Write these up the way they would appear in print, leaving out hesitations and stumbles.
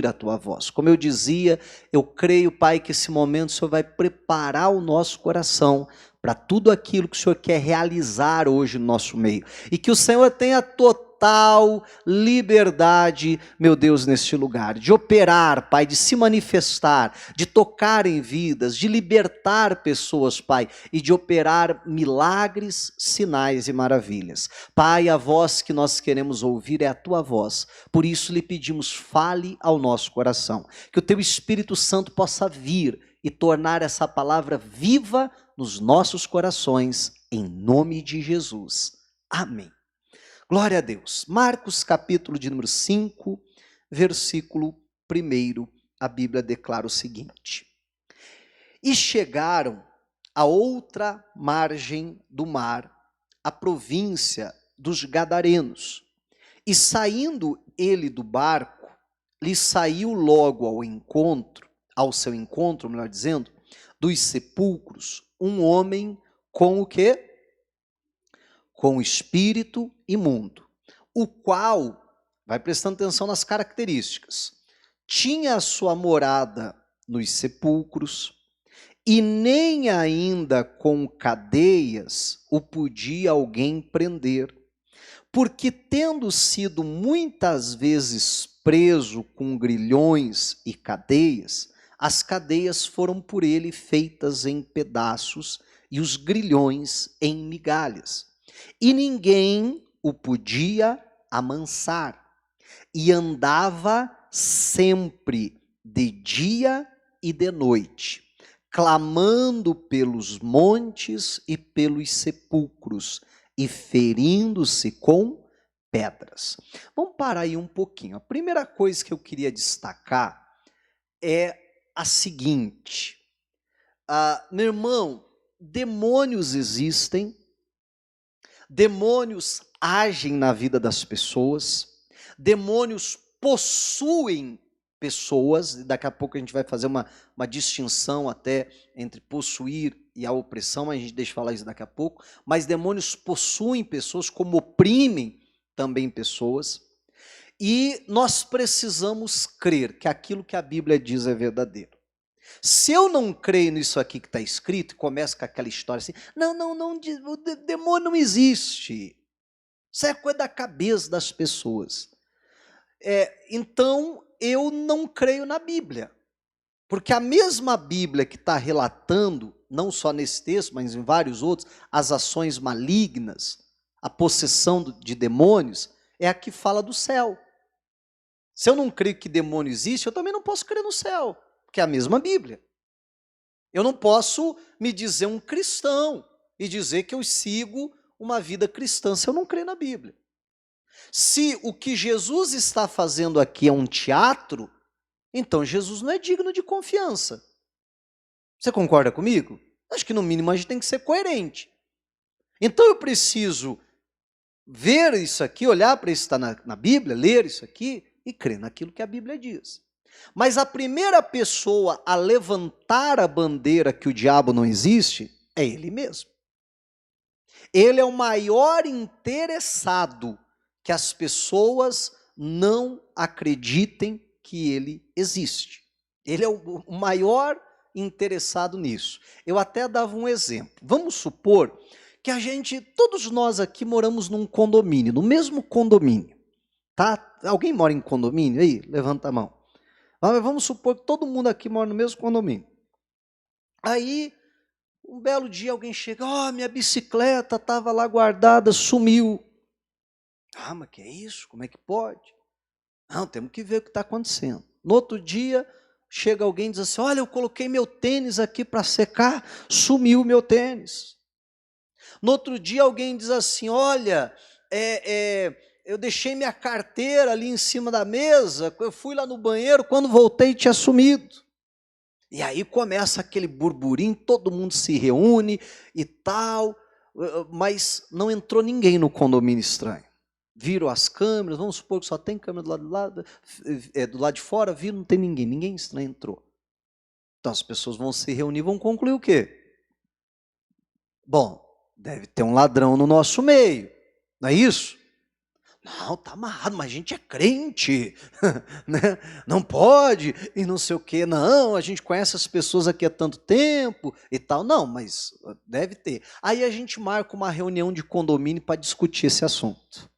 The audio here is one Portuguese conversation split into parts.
a tua voz. Como eu dizia, eu creio, Pai, que esse momento o Senhor vai preparar o nosso coração para tudo aquilo que o Senhor quer realizar hoje no nosso meio. E que o Senhor tenha total liberdade, meu Deus, neste lugar, de operar, Pai, de se manifestar, de tocar em vidas, de libertar pessoas, Pai, e de operar milagres, sinais e maravilhas. Pai, a voz que nós queremos ouvir é a tua voz. Por isso lhe pedimos, fale ao nosso coração. Que o teu Espírito Santo possa vir e tornar essa palavra viva nos nossos corações, em nome de Jesus. Amém. Glória a Deus. Marcos capítulo de número 5, versículo 1, a Bíblia declara o seguinte: E chegaram a outra margem do mar, a província dos Gadarenos. E saindo ele do barco, lhe saiu logo ao seu encontro, melhor dizendo, dos sepulcros, um homem com o quê? Com o espírito imundo, o qual, vai prestando atenção nas características, tinha a sua morada nos sepulcros, e nem ainda com cadeias o podia alguém prender, porque tendo sido muitas vezes preso com grilhões e cadeias, as cadeias foram por ele feitas em pedaços e os grilhões em migalhas. E ninguém o podia amansar, e andava sempre de dia e de noite, clamando pelos montes e pelos sepulcros, e ferindo-se com pedras. Vamos parar aí um pouquinho. A primeira coisa que eu queria destacar é a seguinte: meu irmão, demônios existem, demônios agem na vida das pessoas, demônios possuem pessoas, e daqui a pouco a gente vai fazer uma distinção até entre possuir e a opressão, mas a gente deixa falar isso daqui a pouco, mas demônios possuem pessoas, como oprimem também pessoas, e nós precisamos crer que aquilo que a Bíblia diz é verdadeiro. Se eu não creio nisso aqui que está escrito, começa com aquela história assim, não, o demônio não existe, isso é coisa da cabeça das pessoas. Então, eu não creio na Bíblia, porque a mesma Bíblia que está relatando, não só nesse texto, mas em vários outros, as ações malignas, a possessão de demônios, é a que fala do céu. Se eu não creio que demônio existe, eu também não posso crer no céu, porque é a mesma Bíblia. Eu não posso me dizer um cristão e dizer que eu sigo uma vida cristã se eu não creio na Bíblia. Se o que Jesus está fazendo aqui é um teatro, então Jesus não é digno de confiança. Você concorda comigo? Acho que no mínimo a gente tem que ser coerente. Então eu preciso ver isso aqui, olhar para isso que está na Bíblia, ler isso aqui e crer naquilo que a Bíblia diz. Mas a primeira pessoa a levantar a bandeira que o diabo não existe é ele mesmo. Ele é o maior interessado que as pessoas não acreditem que ele existe. Ele é o maior interessado nisso. Eu até dava um exemplo. Vamos supor que todos nós aqui moramos num condomínio, no mesmo condomínio. Tá? Alguém mora em condomínio aí? Levanta a mão. Vamos supor que todo mundo aqui mora no mesmo condomínio. Aí, um belo dia alguém chega, minha bicicleta estava lá guardada, sumiu. Mas que é isso? Como é que pode? Não, temos que ver o que está acontecendo. No outro dia, chega alguém e diz assim, olha, eu coloquei meu tênis aqui para secar, sumiu meu tênis. No outro dia, alguém diz assim, olha, eu deixei minha carteira ali em cima da mesa, eu fui lá no banheiro, quando voltei tinha sumido. E aí começa aquele burburinho, todo mundo se reúne e tal, mas não entrou ninguém no condomínio estranho. Viram as câmeras, vamos supor que só tem câmera do lado de fora, viram, não tem ninguém estranho entrou. Então as pessoas vão se reunir, vão concluir o quê? Bom, deve ter um ladrão no nosso meio, não é isso? Não, tá amarrado, mas a gente é crente, né? Não pode, e não sei o quê. Não, a gente conhece as pessoas aqui há tanto tempo e tal. Não, mas deve ter. Aí a gente marca uma reunião de condomínio para discutir esse assunto.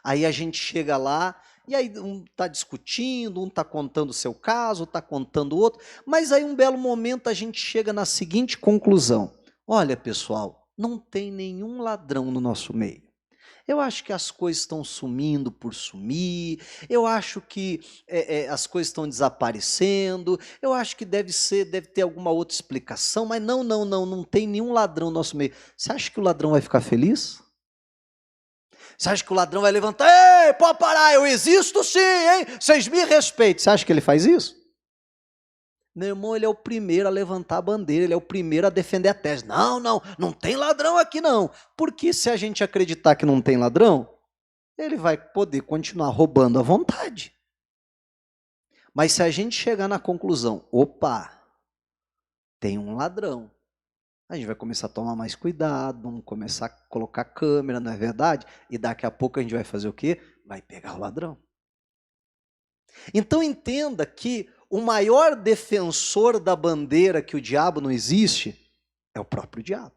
Aí a gente chega lá, e aí um está discutindo, um está contando o seu caso, está contando o outro, mas aí um belo momento a gente chega na seguinte conclusão: olha, pessoal, não tem nenhum ladrão no nosso meio. Eu acho que as coisas estão sumindo por sumir, eu acho que as coisas estão desaparecendo, eu acho que deve ter alguma outra explicação, mas não tem nenhum ladrão no nosso meio. Você acha que o ladrão vai ficar feliz? Você acha que o ladrão vai levantar? Ei, pode parar, eu existo sim, hein? Vocês me respeitem. Você acha que ele faz isso? Meu irmão, ele é o primeiro a levantar a bandeira, ele é o primeiro a defender a tese. Não tem ladrão aqui não. Porque se a gente acreditar que não tem ladrão, ele vai poder continuar roubando à vontade. Mas se a gente chegar na conclusão, opa, tem um ladrão, a gente vai começar a tomar mais cuidado, vamos começar a colocar câmera, não é verdade? E daqui a pouco a gente vai fazer o quê? Vai pegar o ladrão. Então entenda que o maior defensor da bandeira que o diabo não existe é o próprio diabo.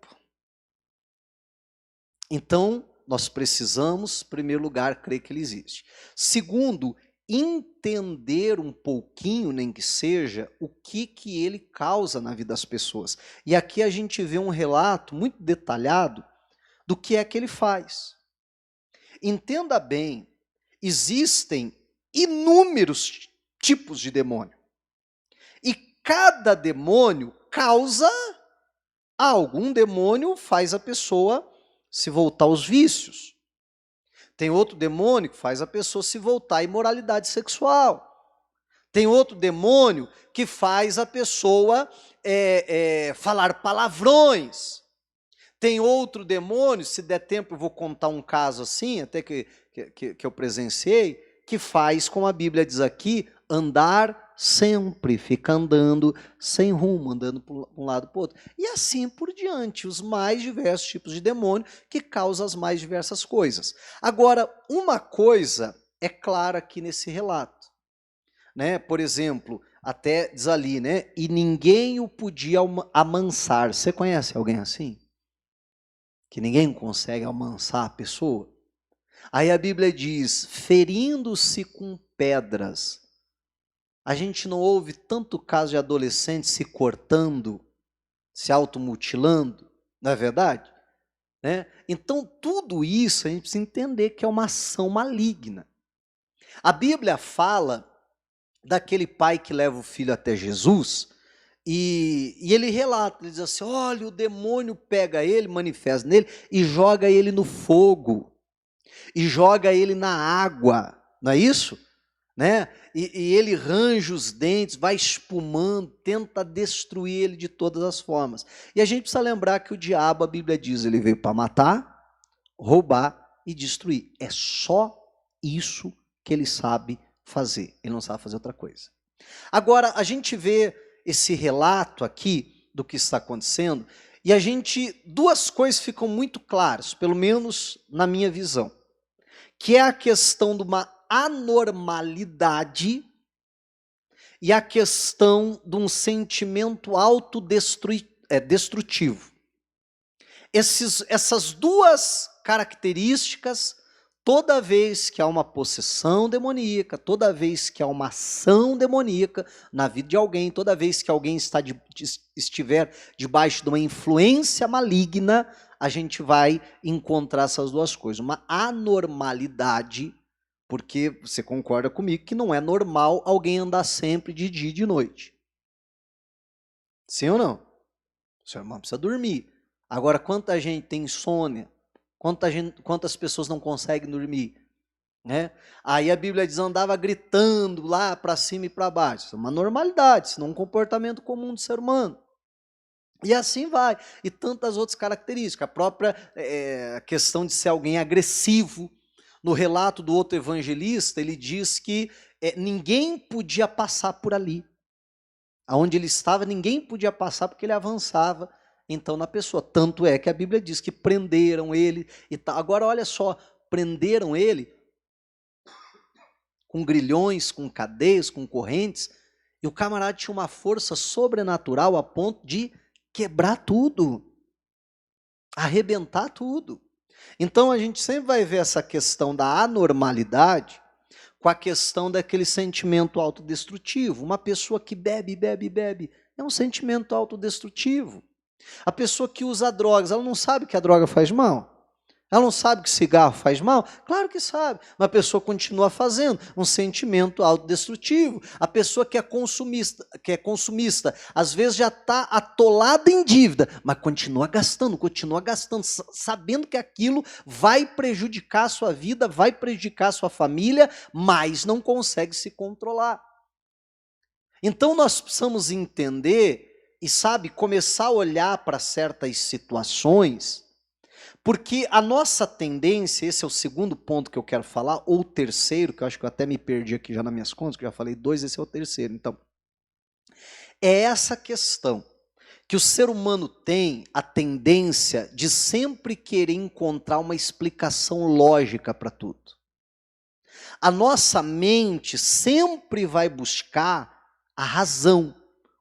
Então, nós precisamos, em primeiro lugar, crer que ele existe. Segundo, entender um pouquinho, nem que seja, o que ele causa na vida das pessoas. E aqui a gente vê um relato muito detalhado do que é que ele faz. Entenda bem, existem inúmeros tipos de demônio. E cada demônio causa algo. Um demônio faz a pessoa se voltar aos vícios. Tem outro demônio que faz a pessoa se voltar à imoralidade sexual. Tem outro demônio que faz a pessoa falar palavrões. Tem outro demônio, se der tempo eu vou contar um caso assim, até que eu presenciei, que faz, como a Bíblia diz aqui, andar sempre, fica andando sem rumo, andando para um lado para o outro. E assim por diante, os mais diversos tipos de demônio que causam as mais diversas coisas. Agora, uma coisa é clara aqui nesse relato, né? Por exemplo, até diz ali, né? E ninguém o podia amansar. Você conhece alguém assim? Que ninguém consegue amansar a pessoa? Aí a Bíblia diz, ferindo-se com pedras. A gente não ouve tanto caso de adolescentes se cortando, se automutilando, não é verdade? Né? Então, tudo isso a gente precisa entender que é uma ação maligna. A Bíblia fala daquele pai que leva o filho até Jesus, e ele relata, ele diz assim, olha, o demônio pega ele, manifesta nele, e joga ele no fogo, e joga ele na água, não é isso? Né? E ele range os dentes, vai espumando, tenta destruir ele de todas as formas. E a gente precisa lembrar que o diabo, a Bíblia diz, ele veio para matar, roubar e destruir. É só isso que ele sabe fazer, ele não sabe fazer outra coisa. Agora, a gente vê esse relato aqui do que está acontecendo, e duas coisas ficam muito claras, pelo menos na minha visão, que é a questão de uma anormalidade e a questão de um sentimento autodestrutivo. Essas duas características, toda vez que há uma possessão demoníaca, toda vez que há uma ação demoníaca na vida de alguém, toda vez que alguém estiver debaixo de uma influência maligna, a gente vai encontrar essas duas coisas. Uma anormalidade, porque você concorda comigo que não é normal alguém andar sempre de dia e de noite. Sim ou não? O seu irmão precisa dormir. Agora, quanta gente tem insônia? Quantas pessoas não conseguem dormir? Né? Aí a Bíblia diz, andava gritando lá para cima e para baixo. Isso é uma normalidade, isso não é um comportamento comum do ser humano. E assim vai. E tantas outras características. A própria questão de ser alguém agressivo. No relato do outro evangelista, ele diz que ninguém podia passar por ali. Aonde ele estava, ninguém podia passar porque ele avançava então na pessoa. Tanto é que a Bíblia diz que prenderam ele e tal. Agora olha só, prenderam ele com grilhões, com cadeias, com correntes, e o camarada tinha uma força sobrenatural a ponto de quebrar tudo, arrebentar tudo. Então a gente sempre vai ver essa questão da anormalidade com a questão daquele sentimento autodestrutivo. Uma pessoa que bebe, bebe, bebe, é um sentimento autodestrutivo. A pessoa que usa drogas, ela não sabe que a droga faz mal? Ela não sabe que cigarro faz mal? Claro que sabe, mas a pessoa continua fazendo, um sentimento autodestrutivo. A pessoa que é consumista, às vezes já está atolada em dívida, mas continua gastando, sabendo que aquilo vai prejudicar a sua vida, vai prejudicar a sua família, mas não consegue se controlar. Então nós precisamos entender e, sabe, começar a olhar para certas situações, porque a nossa tendência, esse é o segundo ponto que eu quero falar, ou o terceiro, que eu acho que eu até me perdi aqui já nas minhas contas, que eu já falei 2, esse é o terceiro. Então, é essa questão, que o ser humano tem a tendência de sempre querer encontrar uma explicação lógica para tudo. A nossa mente sempre vai buscar a razão,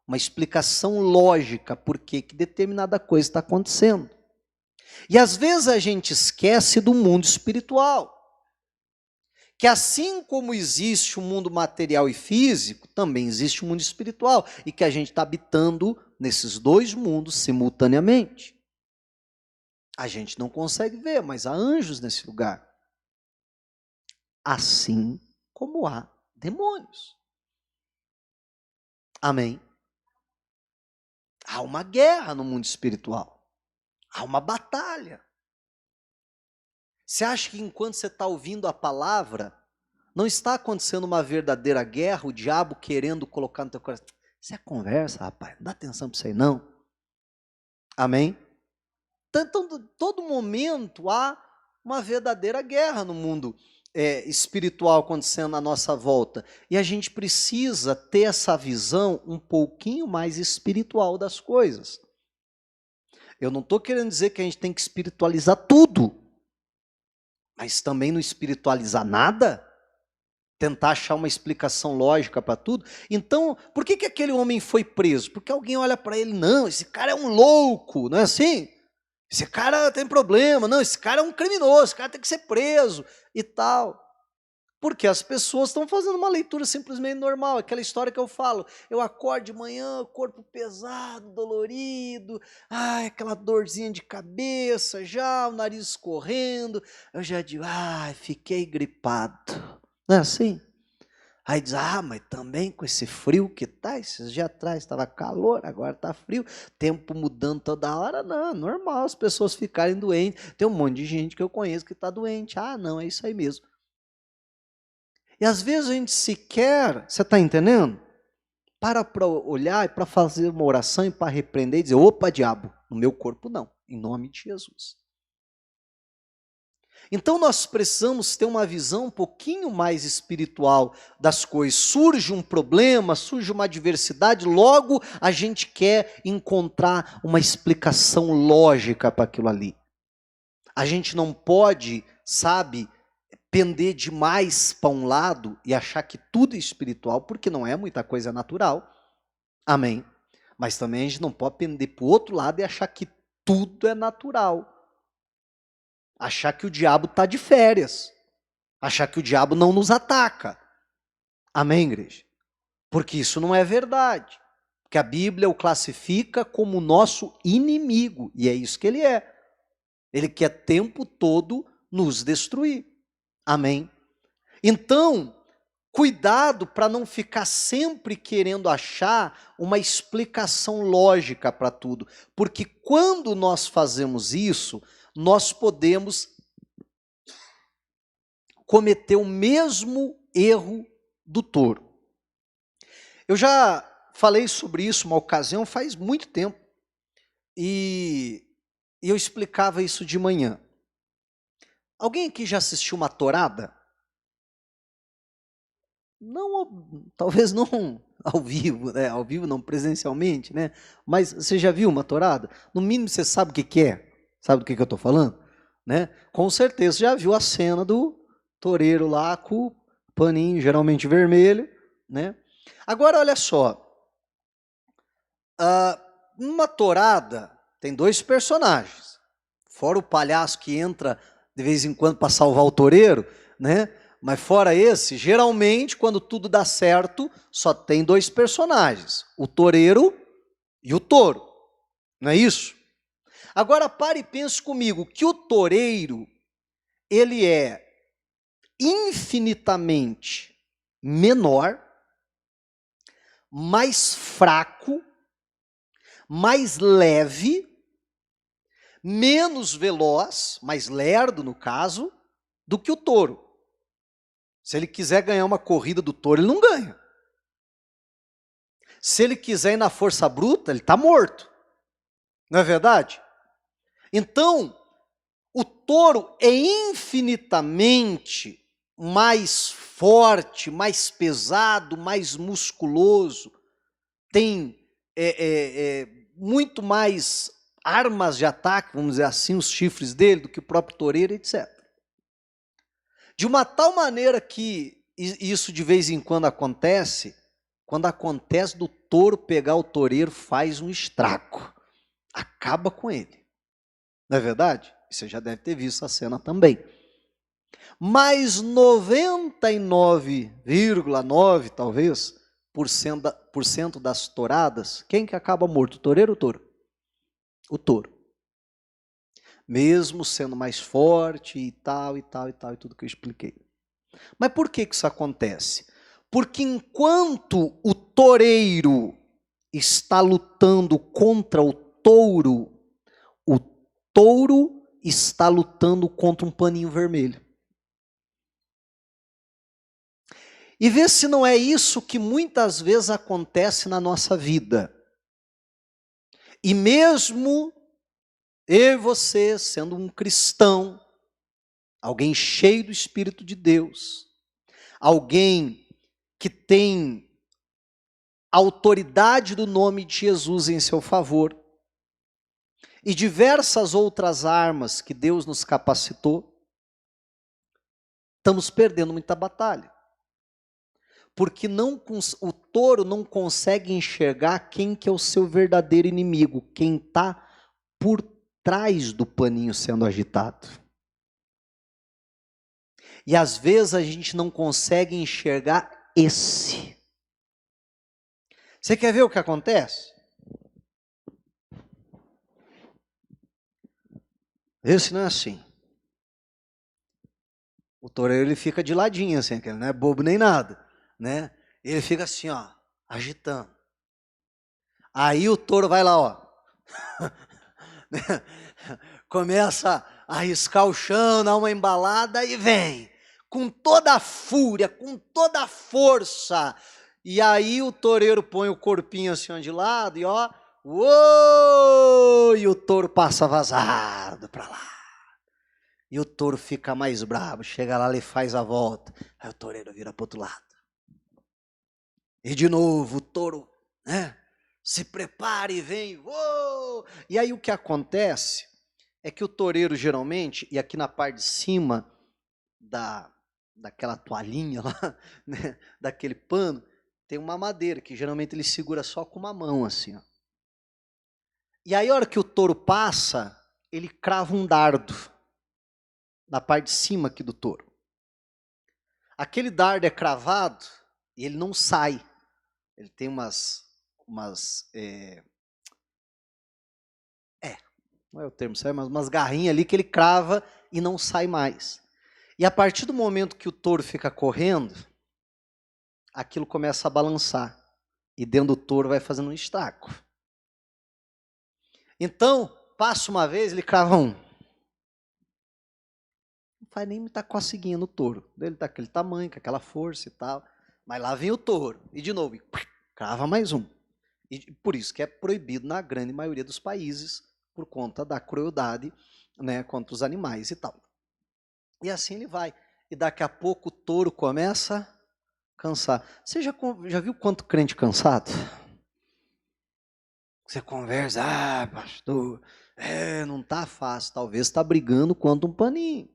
uma explicação lógica por que determinada coisa está acontecendo. E às vezes a gente esquece do mundo espiritual, que assim como existe o mundo material e físico, também existe o mundo espiritual, e que a gente está habitando nesses dois mundos simultaneamente. A gente não consegue ver, mas há anjos nesse lugar. Assim como há demônios. Amém? Há uma guerra no mundo espiritual. Há uma batalha. Você acha que enquanto você está ouvindo a palavra, não está acontecendo uma verdadeira guerra, o diabo querendo colocar no teu coração? Isso é conversa, rapaz, não dá atenção para isso aí não. Amém? Então, todo momento há uma verdadeira guerra no mundo espiritual acontecendo à nossa volta. E a gente precisa ter essa visão um pouquinho mais espiritual das coisas. Eu não estou querendo dizer que a gente tem que espiritualizar tudo, mas também não espiritualizar nada, tentar achar uma explicação lógica para tudo. Então, por que aquele homem foi preso? Porque alguém olha para ele, não, esse cara é um louco, não é assim? Esse cara tem problema, não, esse cara é um criminoso, esse cara tem que ser preso e tal. Porque as pessoas estão fazendo uma leitura simplesmente normal, aquela história que eu falo, eu acordo de manhã, corpo pesado, dolorido, ai, aquela dorzinha de cabeça já, o nariz escorrendo, eu já digo, ai, fiquei gripado, não é assim? Aí diz, mas também com esse frio que tá, esses dias atrás estava calor, agora está frio, tempo mudando toda hora, não, é normal as pessoas ficarem doentes, tem um monte de gente que eu conheço que está doente, não, é isso aí mesmo. E às vezes a gente sequer, você está entendendo? Para olhar e para fazer uma oração e para repreender e dizer, opa diabo, no meu corpo não, em nome de Jesus. Então nós precisamos ter uma visão um pouquinho mais espiritual das coisas. Surge um problema, surge uma adversidade, logo a gente quer encontrar uma explicação lógica para aquilo ali. A gente não pode, sabe, pender demais para um lado e achar que tudo é espiritual, porque não é, muita coisa natural. Amém? Mas também a gente não pode pender para o outro lado e achar que tudo é natural. Achar que o diabo está de férias. Achar que o diabo não nos ataca. Amém, igreja? Porque isso não é verdade. Porque a Bíblia o classifica como nosso inimigo. E é isso que ele é. Ele quer o tempo todo nos destruir. Amém? Então, cuidado para não ficar sempre querendo achar uma explicação lógica para tudo. Porque quando nós fazemos isso, nós podemos cometer o mesmo erro do touro. Eu já falei sobre isso uma ocasião faz muito tempo. E eu explicava isso de manhã. Alguém aqui já assistiu uma tourada? Não, talvez não ao vivo, né? Ao vivo não, presencialmente, né? Mas você já viu uma tourada? No mínimo você sabe o que é? Sabe do que eu estou falando? Né? Com certeza já viu a cena do toureiro lá com o paninho, geralmente vermelho, né? Agora, olha só, numa tourada tem dois personagens, fora o palhaço que entra de vez em quando para salvar o toureiro, né? Mas fora esse, geralmente, quando tudo dá certo, só tem dois personagens, o toureiro e o touro, não é isso? Agora pare e pense comigo, que o toureiro, ele é infinitamente menor, mais fraco, mais leve, menos veloz, mais lerdo no caso, do que o touro. Se ele quiser ganhar uma corrida do touro, ele não ganha. Se ele quiser ir na força bruta, ele está morto. Não é verdade? Então, o touro é infinitamente mais forte, mais pesado, mais musculoso, tem muito mais armas de ataque, vamos dizer assim, os chifres dele, do que o próprio toureiro, etc. De uma tal maneira que isso de vez em quando acontece, quando acontece do touro pegar o toureiro, faz um estrago, acaba com ele. Não é verdade? Você já deve ter visto a cena também. Mas 99,9 talvez por cento das touradas, quem que acaba morto? O toureiro ou o touro? O touro. Mesmo sendo mais forte e tal, e tal, e tal, e tudo que eu expliquei. Mas por que isso acontece? Porque enquanto o toureiro está lutando contra o touro está lutando contra um paninho vermelho. E vê se não é isso que muitas vezes acontece na nossa vida. E mesmo eu e você, sendo um cristão, alguém cheio do Espírito de Deus, alguém que tem autoridade do nome de Jesus em seu favor, e diversas outras armas que Deus nos capacitou, estamos perdendo muita batalha. Porque o touro não consegue enxergar quem que é o seu verdadeiro inimigo, quem está por trás do paninho sendo agitado. E às vezes a gente não consegue enxergar esse. Você quer ver o que acontece? Esse não é assim. O toureiro ele fica de ladinho assim, ele não é bobo nem nada, né? Ele fica assim, ó, agitando. Aí o touro vai lá, ó. Começa a riscar o chão, dá uma embalada e vem. Com toda a fúria, com toda a força. E aí o toureiro põe o corpinho assim de lado e ó. Uou! E o touro passa vazado para lá. E o touro fica mais bravo, chega lá, ele faz a volta. Aí o toureiro vira para o outro lado. E de novo o touro, né? Se prepara e vem. Uou! E aí o que acontece é que o toureiro geralmente, e aqui na parte de cima daquela toalhinha lá, né, daquele pano, tem uma madeira que geralmente ele segura só com uma mão assim, ó. E aí a hora que o touro passa, ele crava um dardo na parte de cima aqui do touro. Aquele dardo é cravado e ele não sai. Ele tem não é o termo certo, mas umas garrinhas ali que ele crava e não sai mais. E a partir do momento que o touro fica correndo, aquilo começa a balançar. E dentro do touro vai fazendo um estrago. Então, passa uma vez, ele crava um. Não faz nem muita coceguinha no touro. Ele tá aquele tamanho, com aquela força e tal. Mas lá vem o touro. E de novo, crava mais um. E por isso que é proibido na grande maioria dos países, por conta da crueldade, né, contra os animais e tal. E assim ele vai. E daqui a pouco o touro começa a cansar. Você já viu quanto crente cansado? Você conversa, pastor, não tá fácil, talvez está brigando contra um paninho.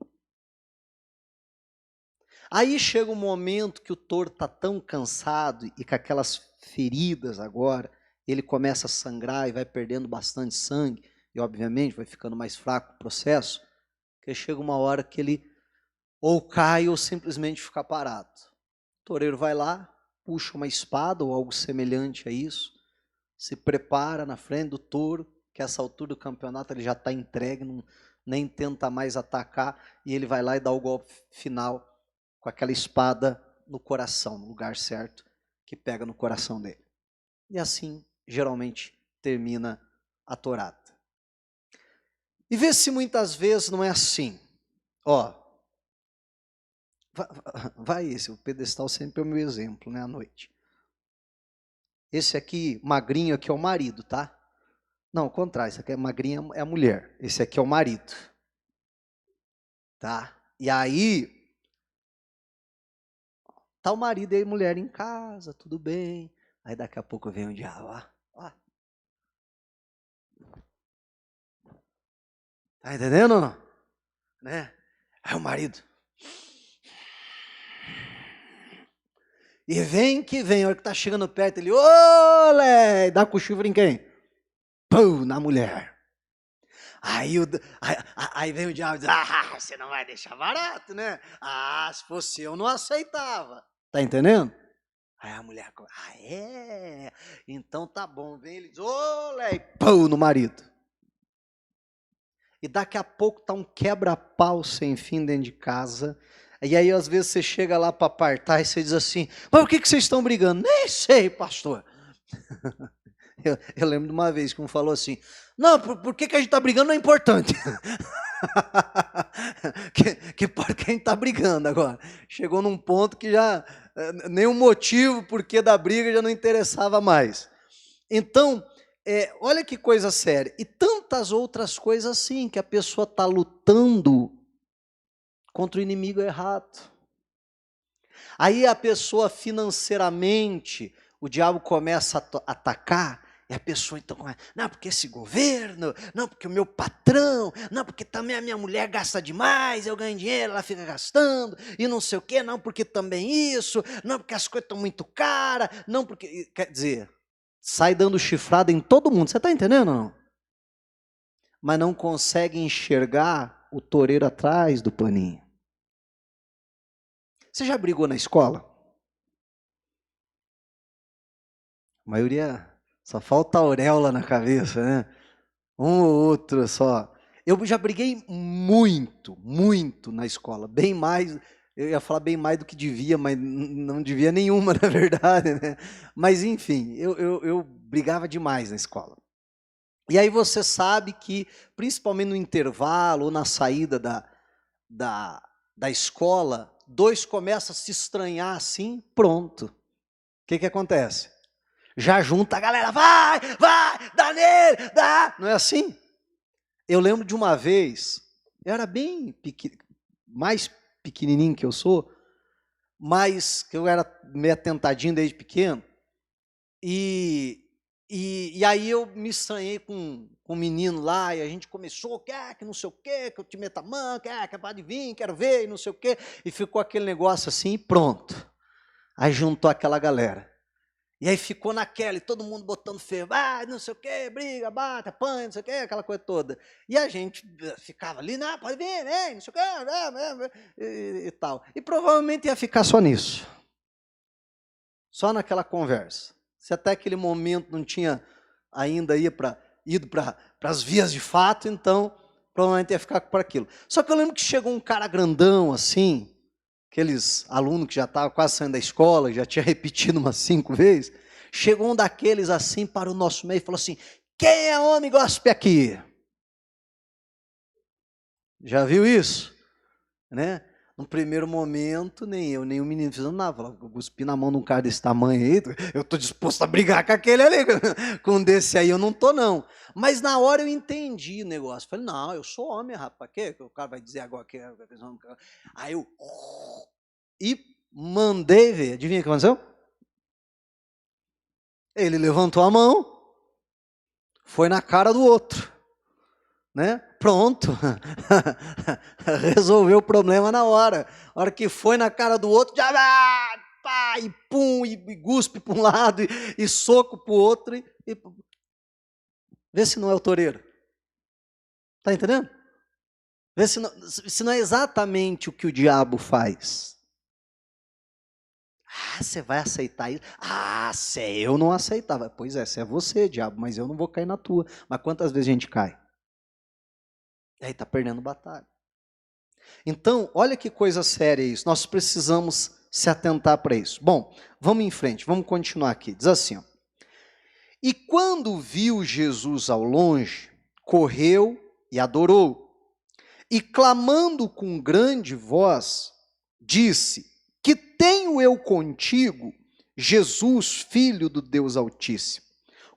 Aí chega um momento que o touro está tão cansado e com aquelas feridas agora, ele começa a sangrar e vai perdendo bastante sangue, e obviamente vai ficando mais fraco o processo, que chega uma hora que ele ou cai ou simplesmente fica parado. O toureiro vai lá, puxa uma espada ou algo semelhante a isso, se prepara na frente do touro, que a essa altura do campeonato ele já está entregue, nem tenta mais atacar, e ele vai lá e dá o golpe final com aquela espada no coração, no lugar certo, que pega no coração dele. E assim, geralmente, termina a tourada. E vê se muitas vezes não é assim. Ó, vai esse, o pedestal sempre é o meu exemplo, né, à noite. Esse aqui, magrinho, aqui é o marido, tá? Não, ao contrário, esse aqui é magrinho, é a mulher. Esse aqui é o marido. Tá? E aí, tá o marido e a mulher em casa, tudo bem. Aí daqui a pouco vem o diabo, ó. Tá entendendo ou não? Né? Aí o marido. E vem que vem, a hora que tá chegando perto, ele, olé, dá com o chifre em quem? Pum, na mulher. Aí vem o diabo e diz, você não vai deixar barato, né? Se fosse eu, não aceitava. Tá entendendo? Aí a mulher, é? Então tá bom, vem ele diz, olé, e pum, no marido. E daqui a pouco tá um quebra-pau sem fim dentro de casa. E aí, às vezes, você chega lá para apartar e você diz assim, mas por que vocês estão brigando? Nem sei, pastor. Eu lembro de uma vez que um falou assim, não, por que a gente está brigando não é importante. que por que a gente está brigando agora? Chegou num ponto que já, nenhum motivo porquê da briga já não interessava mais. Então, olha que coisa séria. E tantas outras coisas assim, que a pessoa está lutando contra o inimigo errado. Aí a pessoa financeiramente, o diabo começa a atacar, e a pessoa então começa, não, porque esse governo, não, porque o meu patrão, não, porque também a minha mulher gasta demais, eu ganho dinheiro, ela fica gastando, e não sei o quê, não, porque também isso, não, porque as coisas estão muito caras, não, porque, quer dizer, sai dando chifrada em todo mundo, você está entendendo ou não? Mas não consegue enxergar o toureiro atrás do paninho. Você já brigou na escola? A maioria só falta auréola na cabeça, né? Um ou outro só. Eu já briguei muito, muito na escola. Bem mais, eu ia falar bem mais do que devia, mas não devia nenhuma, na verdade, né? Mas enfim, eu brigava demais na escola. E aí você sabe que, principalmente no intervalo ou na saída da escola, dois começam a se estranhar assim, pronto. O que acontece? Já junta a galera, vai, dá nele, dá. Não é assim? Eu lembro de uma vez, eu era bem mais pequenininho que eu sou, mas que eu era meio atentadinho desde pequeno, e aí eu me estranhei com um menino lá, e a gente começou, que não sei o quê, que eu te meto a mão, que é capaz de vir, quero ver, e não sei o quê, e ficou aquele negócio assim, e pronto. Aí juntou aquela galera. E aí ficou naquela, e todo mundo botando ferro, não sei o quê, briga, bate, apanha, não sei o quê, aquela coisa toda. E a gente ficava ali, não, pode vir, vem, não sei o quê, e tal. E provavelmente ia ficar só nisso. Só naquela conversa. Se até aquele momento não tinha ainda ido para as vias de fato, então provavelmente ia ficar por aquilo. Só que eu lembro que chegou um cara grandão assim, aqueles alunos que já estavam quase saindo da escola, já tinha repetido umas 5 vezes, chegou um daqueles assim para o nosso meio e falou assim, quem é homem gospe aqui? Já viu isso? Né? No primeiro momento, nem eu, nem o menino fizemos nada, falou, cuspi na mão de um cara desse tamanho aí, eu estou disposto a brigar com aquele ali, com um desse aí eu não estou não. Mas na hora eu entendi o negócio, falei, não, eu sou homem, rapaz, que o cara vai dizer agora que... Aí eu... E mandei ver. Adivinha o que aconteceu? Ele levantou a mão, foi na cara do outro. né? Pronto, resolveu o problema na hora. A hora que foi na cara do outro, já pá, e pum, e guspe para um lado, e soco para o outro, e vê se não é o toureiro. Está entendendo? Vê se não é exatamente o que o diabo faz. Ah, você vai aceitar isso? Ah, se eu não aceitava. Pois é, se é você, diabo, mas eu não vou cair na tua. Mas quantas vezes a gente cai? E aí está perdendo batalha. Então, olha que coisa séria isso. Nós precisamos se atentar para isso. Bom, vamos em frente, vamos continuar aqui. Diz assim, ó. E quando viu Jesus ao longe, correu e adorou. E clamando com grande voz, disse: Que tenho eu contigo, Jesus, Filho do Deus Altíssimo?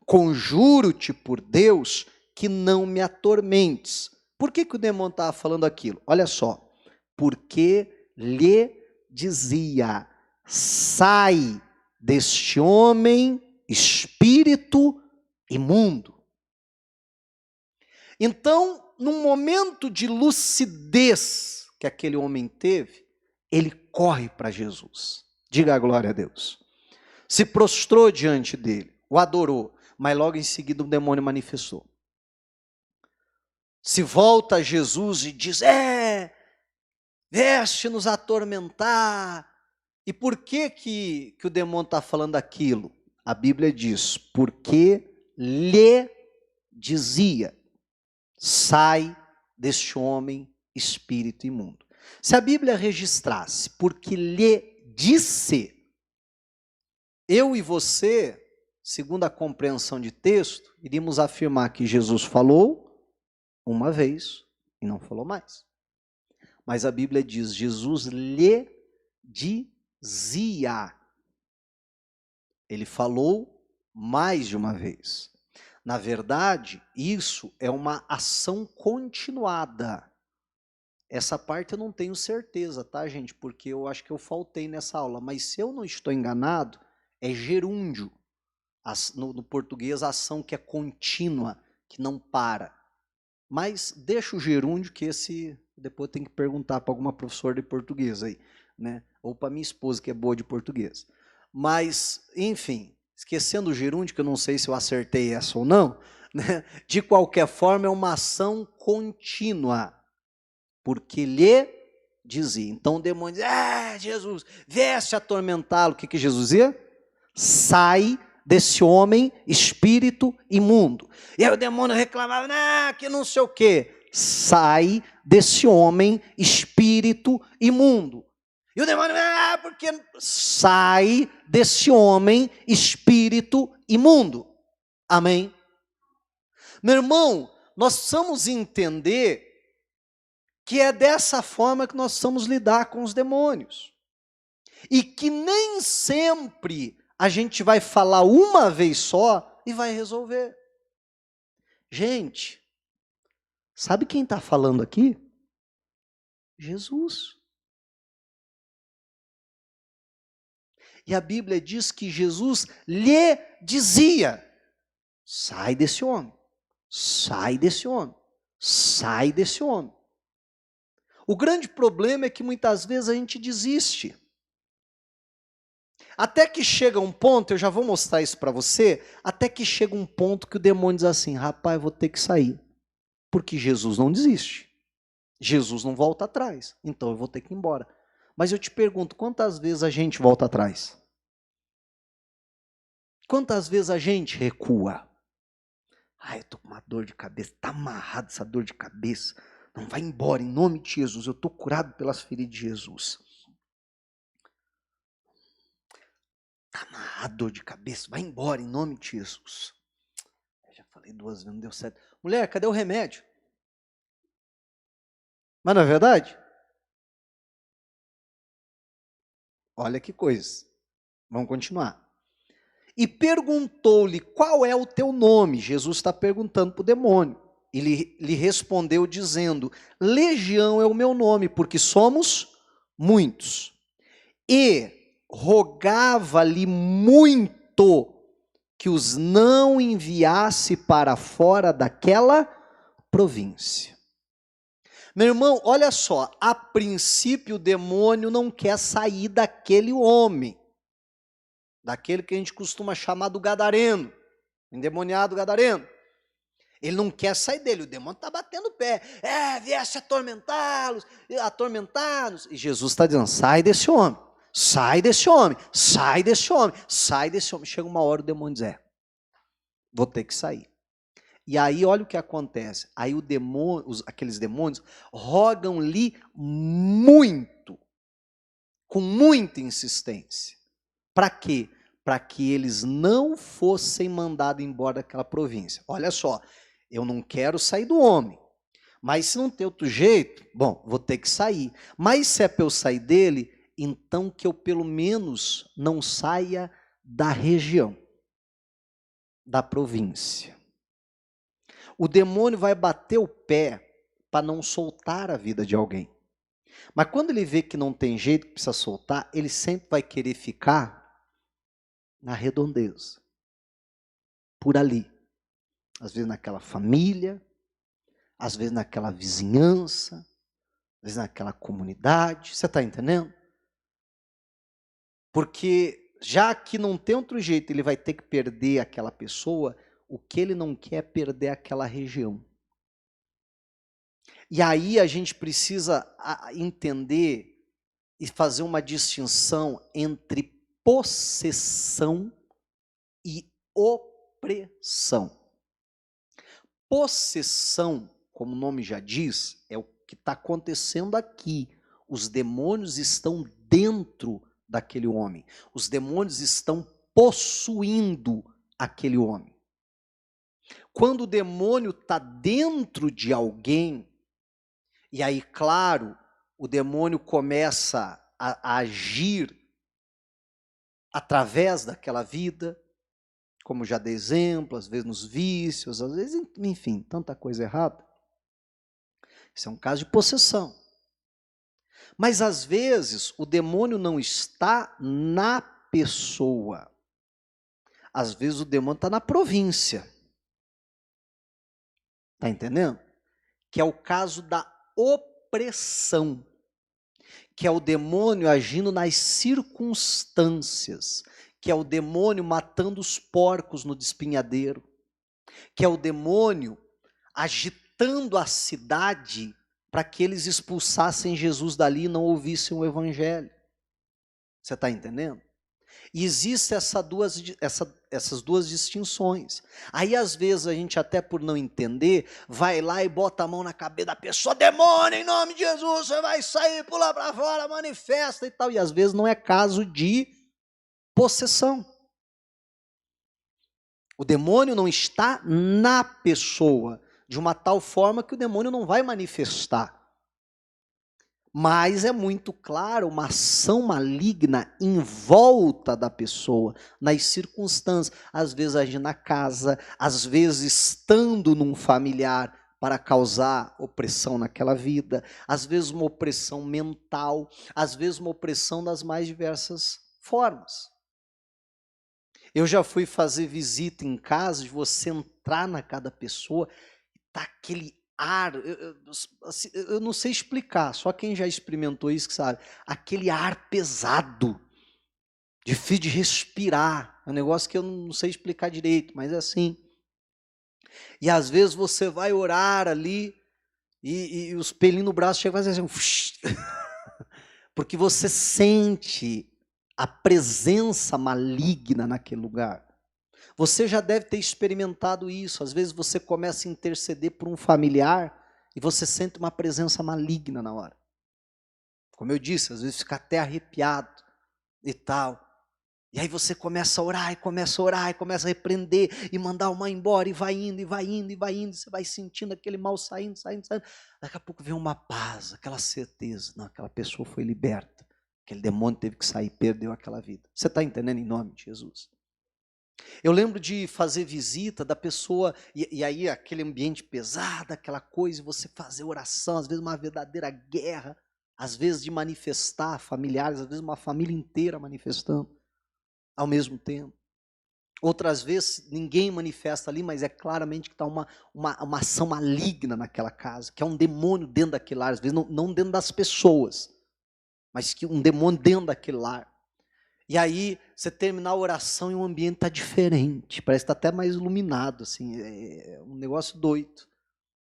Conjuro-te por Deus que não me atormentes. Por que o demônio estava falando aquilo? Olha só. Porque lhe dizia: sai deste homem, espírito imundo. Então, num momento de lucidez que aquele homem teve, ele corre para Jesus. Diga a glória a Deus. Se prostrou diante dele, o adorou, mas logo em seguida o demônio manifestou. Se volta a Jesus e diz: vieste nos atormentar. E por que o demônio está falando aquilo? A Bíblia diz: porque lhe dizia: sai deste homem, espírito imundo. Se a Bíblia registrasse porque lhe disse, eu e você, segundo a compreensão de texto, iríamos afirmar que Jesus falou uma vez e não falou mais. Mas a Bíblia diz: Jesus lhe dizia. Ele falou mais de uma vez. Na verdade, isso é uma ação continuada. Essa parte eu não tenho certeza, tá, gente? Porque eu acho que eu faltei nessa aula. Mas se eu não estou enganado, é gerúndio. No português, a ação que é contínua, que não para. Mas deixa o gerúndio, que esse depois eu tenho que perguntar para alguma professora de português aí, né? Ou para minha esposa, que é boa de português. Mas, enfim, esquecendo o gerúndio, que eu não sei se eu acertei essa ou não, né? De qualquer forma, é uma ação contínua, porque lhe dizia. Então o demônio diz: Jesus, vieste atormentá-lo. O que Jesus dizia? Sai desse homem, espírito imundo. E aí o demônio reclamava: que não sei o quê. Sai desse homem, espírito imundo. E o demônio: porque sai desse homem, espírito imundo. Amém? Meu irmão, nós precisamos entender que é dessa forma que nós precisamos lidar com os demônios. E que nem sempre a gente vai falar uma vez só e vai resolver. Gente, sabe quem está falando aqui? Jesus. E a Bíblia diz que Jesus lhe dizia: sai desse homem, sai desse homem, sai desse homem. O grande problema é que muitas vezes a gente desiste. Até que chega um ponto, eu já vou mostrar isso para você, até que chega um ponto que o demônio diz assim: rapaz, eu vou ter que sair. Porque Jesus não desiste. Jesus não volta atrás. Então eu vou ter que ir embora. Mas eu te pergunto, quantas vezes a gente volta atrás? Quantas vezes a gente recua? Eu estou com uma dor de cabeça, está amarrado essa dor de cabeça. Não vai embora, em nome de Jesus. Eu estou curado pelas feridas de Jesus. Está amarrado, dor de cabeça, vai embora, em nome de Jesus. Eu já falei 2 vezes, não deu certo. Mulher, cadê o remédio? Mas não é verdade? Olha que coisa. Vamos continuar. E perguntou-lhe: qual é o teu nome? Jesus está perguntando para o demônio. Ele lhe respondeu dizendo: Legião é o meu nome, porque somos muitos. E rogava-lhe muito que os não enviasse para fora daquela província. Meu irmão, olha só, a princípio o demônio não quer sair daquele homem, daquele que a gente costuma chamar do gadareno, endemoniado gadareno. Ele não quer sair dele, o demônio está batendo o pé. Viesse atormentá-los, atormentar-nos. E Jesus está dizendo, sai desse homem, sai desse homem, sai desse homem, sai desse homem. Chega uma hora o demônio diz, vou ter que sair. E aí olha o que acontece. Aí o demônio, aqueles demônios rogam-lhe muito, com muita insistência. Para quê? Para que eles não fossem mandados embora daquela província. Olha só, eu não quero sair do homem, mas se não tem outro jeito, bom, vou ter que sair. Mas se é para eu sair dele, então que eu pelo menos não saia da região, da província. O demônio vai bater o pé para não soltar a vida de alguém. Mas quando ele vê que não tem jeito, que precisa soltar, ele sempre vai querer ficar na redondeza, por ali. Às vezes naquela família, às vezes naquela vizinhança, às vezes naquela comunidade. Você está entendendo? Porque já que não tem outro jeito, ele vai ter que perder aquela pessoa, o que ele não quer é perder aquela região. E aí a gente precisa entender e fazer uma distinção entre possessão e opressão. Possessão, como o nome já diz, é o que está acontecendo aqui. Os demônios estão dentro daquele homem. Os demônios estão possuindo aquele homem. Quando o demônio está dentro de alguém, e aí, claro, o demônio começa a agir através daquela vida, como já dei exemplo, às vezes nos vícios, às vezes, enfim, tanta coisa errada. Isso é um caso de possessão. Mas às vezes o demônio não está na pessoa. Às vezes o demônio está na província. Está entendendo? Que é o caso da opressão. Que é o demônio agindo nas circunstâncias. Que é o demônio matando os porcos no despenhadeiro. Que é o demônio agitando a cidade para que eles expulsassem Jesus dali e não ouvissem o evangelho. Você está entendendo? E existem essas duas distinções. Aí às vezes a gente até por não entender, vai lá e bota a mão na cabeça da pessoa, demônio, em nome de Jesus, você vai sair, pula para fora, manifesta e tal. E às vezes não é caso de possessão. O demônio não está na pessoa, de uma tal forma que o demônio não vai manifestar. Mas é muito claro uma ação maligna em volta da pessoa, nas circunstâncias, às vezes agindo na casa, às vezes estando num familiar para causar opressão naquela vida, às vezes uma opressão mental, às vezes uma opressão das mais diversas formas. Eu já fui fazer visita em casa, de você entrar na casa da pessoa, e tá aquele ar, eu não sei explicar, só quem já experimentou isso que sabe, aquele ar pesado, difícil de respirar, é um negócio que eu não sei explicar direito, mas é assim. E às vezes você vai orar ali, e os pelinhos no braço chegam a fazer assim, porque você sente a presença maligna naquele lugar. Você já deve ter experimentado isso. Às vezes você começa a interceder por um familiar e você sente uma presença maligna na hora. Como eu disse, às vezes fica até arrepiado e tal. E aí você começa a orar, e começa a orar, e começa a repreender, e mandar o mal embora, e vai indo, e vai indo, e vai indo, você vai sentindo aquele mal saindo. Daqui a pouco vem uma paz, aquela certeza. Não, aquela pessoa foi liberta. Aquele demônio teve que sair, perdeu aquela vida. Você está entendendo em nome de Jesus? Eu lembro de fazer visita da pessoa, e aí aquele ambiente pesado, aquela coisa, você fazer oração, às vezes uma verdadeira guerra, às vezes de manifestar familiares, às vezes uma família inteira manifestando ao mesmo tempo. Outras vezes ninguém manifesta ali, mas é claramente que está uma ação maligna naquela casa, que é um demônio dentro daquele lar, às vezes não dentro das pessoas, mas que um demônio dentro daquele lar. E aí, você terminar a oração e o ambiente está diferente, parece que está até mais iluminado, assim, é um negócio doido.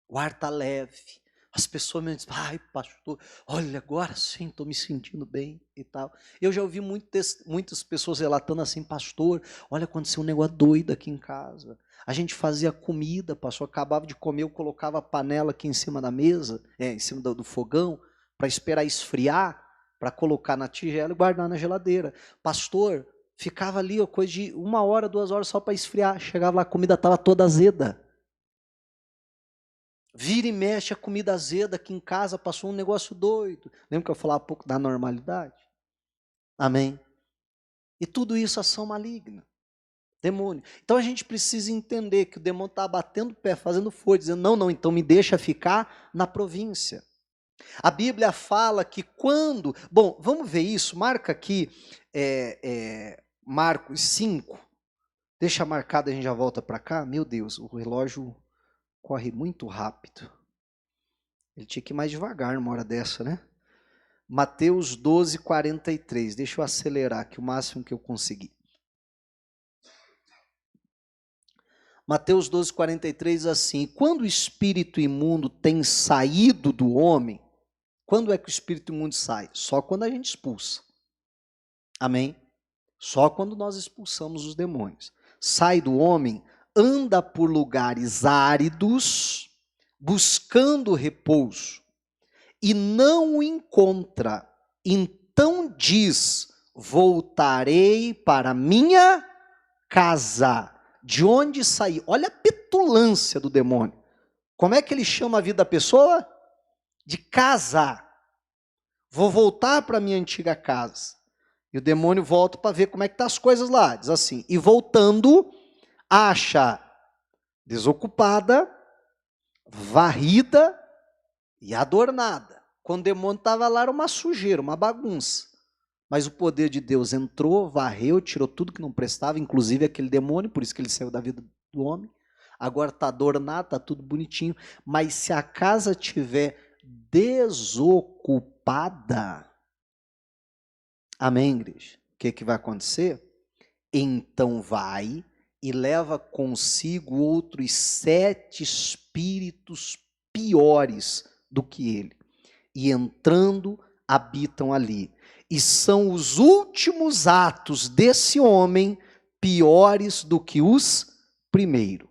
O ar está leve, as pessoas me dizem, ai pastor, olha, agora sim estou me sentindo bem e tal. Eu já ouvi muitas pessoas relatando assim, pastor, olha, aconteceu um negócio doido aqui em casa. A gente fazia comida, pastor, acabava de comer, eu colocava a panela aqui em cima da mesa, em cima do fogão, para esperar esfriar, para colocar na tigela e guardar na geladeira. Pastor, ficava ali coisa de 1 hora, 2 horas só para esfriar. Chegava lá, a comida estava toda azeda. Vira e mexe a comida azeda aqui em casa, passou um negócio doido. Lembra que eu falava há pouco da normalidade? Amém? E tudo isso é ação maligna. Demônio. Então a gente precisa entender que o demônio está batendo o pé, fazendo força, dizendo, não, então me deixa ficar na província. A Bíblia fala que quando... Bom, vamos ver isso, marca aqui Marcos 5. Deixa marcado, a gente já volta para cá. Meu Deus, o relógio corre muito rápido. Ele tinha que ir mais devagar numa hora dessa, né? Mateus 12, 43. Deixa eu acelerar aqui o máximo que eu conseguir. Mateus 12, 43, assim. Quando o espírito imundo tem saído do homem, quando é que o espírito imundo sai? Só quando a gente expulsa. Amém? Só quando nós expulsamos os demônios. Sai do homem, anda por lugares áridos, buscando repouso, e não o encontra. Então diz, voltarei para minha casa, de onde saí. Olha a petulância do demônio. Como é que ele chama a vida da pessoa? De casa. Vou voltar para minha antiga casa. E o demônio volta para ver como é que estão as coisas lá. Diz assim, e voltando, acha desocupada, varrida e adornada. Quando o demônio estava lá, era uma sujeira, uma bagunça. Mas o poder de Deus entrou, varreu, tirou tudo que não prestava, inclusive aquele demônio, por isso que ele saiu da vida do homem. Agora está adornado, está tudo bonitinho. Mas se a casa estiver desocupada, amém, igreja? O que vai acontecer? Então vai e leva consigo outros 7 espíritos piores do que ele. E entrando, habitam ali. E são os últimos atos desse homem piores do que os primeiros.